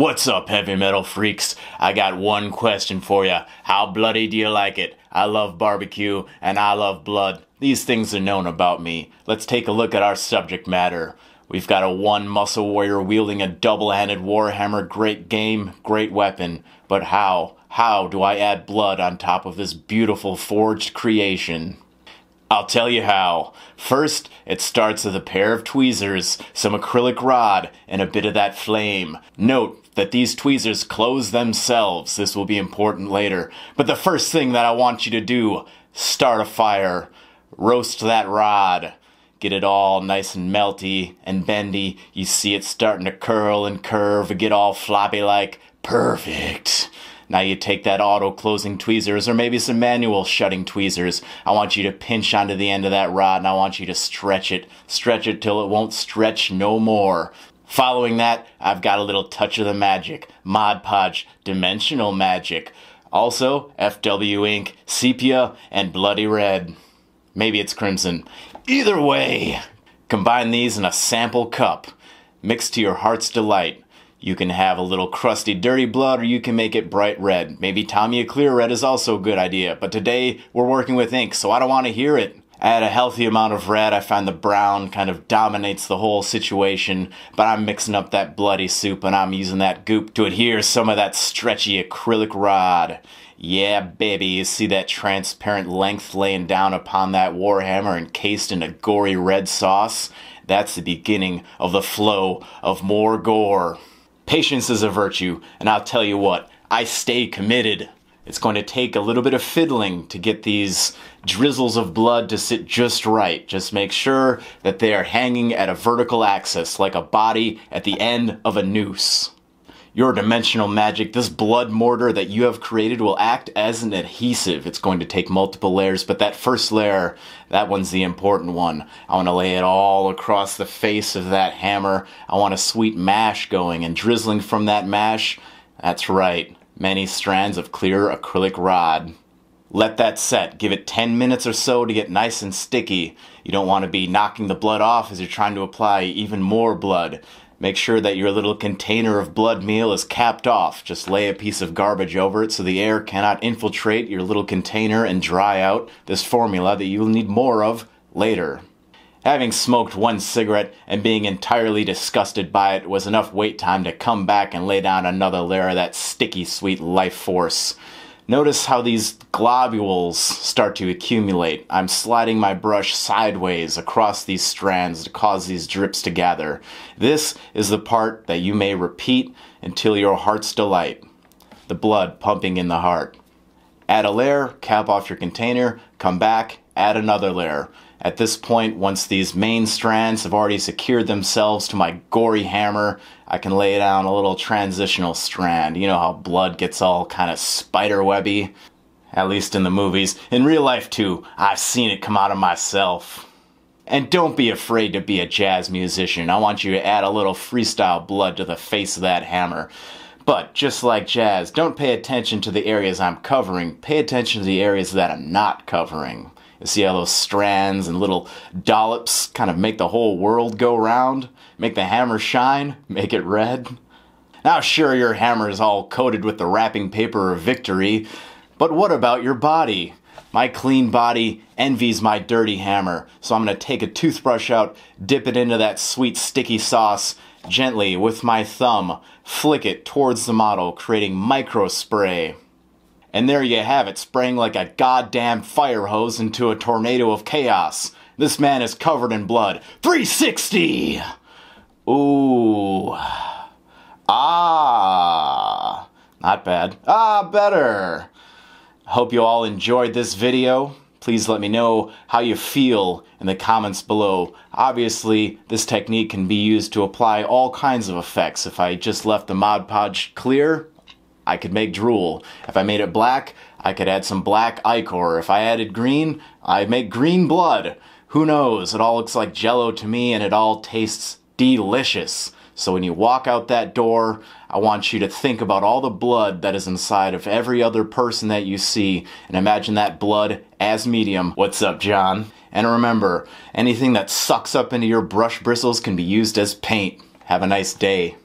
What's up, heavy metal freaks? I got one question for you. How bloody do you like it? I love barbecue, and I love blood. These things are known about me. Let's take a look at our subject matter. We've got a one muscle warrior wielding a double-handed warhammer. Great game, great weapon. But how? How do I add blood on top of this beautiful forged creation? I'll tell you how. First, it starts with a pair of tweezers, some acrylic rod, and a bit of that flame. Note that these tweezers close themselves. This will be important later. But the first thing that I want you to do, start a fire. Roast that rod. Get it all nice and melty and bendy. You see it starting to curl and curve and get all floppy like. Perfect. Now you take that auto-closing tweezers or maybe some manual shutting tweezers. I want you to pinch onto the end of that rod and I want you to stretch it. Stretch it till it won't stretch no more. Following that, I've got a little touch of the magic. Mod Podge, dimensional magic. Also, FW ink, sepia, and bloody red. Maybe it's crimson. Either way, combine these in a sample cup. Mix to your heart's delight. You can have a little crusty, dirty blood, or you can make it bright red. Maybe Tommy a clear red is also a good idea, but today we're working with ink, so I don't want to hear it. Add a healthy amount of red. I find the brown kind of dominates the whole situation, but I'm mixing up that bloody soup and I'm using that goop to adhere some of that stretchy acrylic rod. Yeah, baby, you see that transparent length laying down upon that warhammer encased in a gory red sauce? That's the beginning of the flow of more gore. Patience is a virtue, and I'll tell you what, I stay committed. It's going to take a little bit of fiddling to get these drizzles of blood to sit just right. Just make sure that they are hanging at a vertical axis, like a body at the end of a noose. Your dimensional magic, this blood mortar that you have created will act as an adhesive. It's going to take multiple layers, but that first layer, that one's the important one. I want to lay it all across the face of that hammer. I want a sweet mash going, and drizzling from that mash, that's right, many strands of clear acrylic rod. Let that set. Give it 10 minutes or so to get nice and sticky. You don't want to be knocking the blood off as you're trying to apply even more blood. Make sure that your little container of blood meal is capped off. Just lay a piece of garbage over it so the air cannot infiltrate your little container and dry out this formula that you'll need more of later. Having smoked one cigarette and being entirely disgusted by it was enough wait time to come back and lay down another layer of that sticky sweet life force. Notice how these globules start to accumulate. I'm sliding my brush sideways across these strands to cause these drips to gather. This is the part that you may repeat until your heart's delight. The blood pumping in the heart. Add a layer, cap off your container, come back, add another layer. At this point, once these main strands have already secured themselves to my gory hammer, I can lay down a little transitional strand. You know how blood gets all kind of spiderwebby? At least in the movies. In real life too, I've seen it come out of myself. And don't be afraid to be a jazz musician. I want you to add a little freestyle blood to the face of that hammer. But just like jazz, don't pay attention to the areas I'm covering. Pay attention to the areas that I'm not covering. You see how those strands and little dollops kind of make the whole world go round? Make the hammer shine? Make it red? Now sure, your hammer is all coated with the wrapping paper of victory, but what about your body? My clean body envies my dirty hammer, so I'm going to take a toothbrush out, dip it into that sweet sticky sauce, gently with my thumb, flick it towards the model, creating micro spray. And there you have it, spraying like a goddamn fire hose into a tornado of chaos. This man is covered in blood. 360! Ooh. Ah. Not bad. Ah, better. Hope you all enjoyed this video. Please let me know how you feel in the comments below. Obviously, this technique can be used to apply all kinds of effects. If I just left the Mod Podge clear, I could make drool. If I made it black, I could add some black ichor. If I added green, I'd make green blood. Who knows? It all looks like Jello to me and it all tastes delicious. So when you walk out that door, I want you to think about all the blood that is inside of every other person that you see and imagine that blood as medium. What's up, John? And remember, anything that sucks up into your brush bristles can be used as paint. Have a nice day.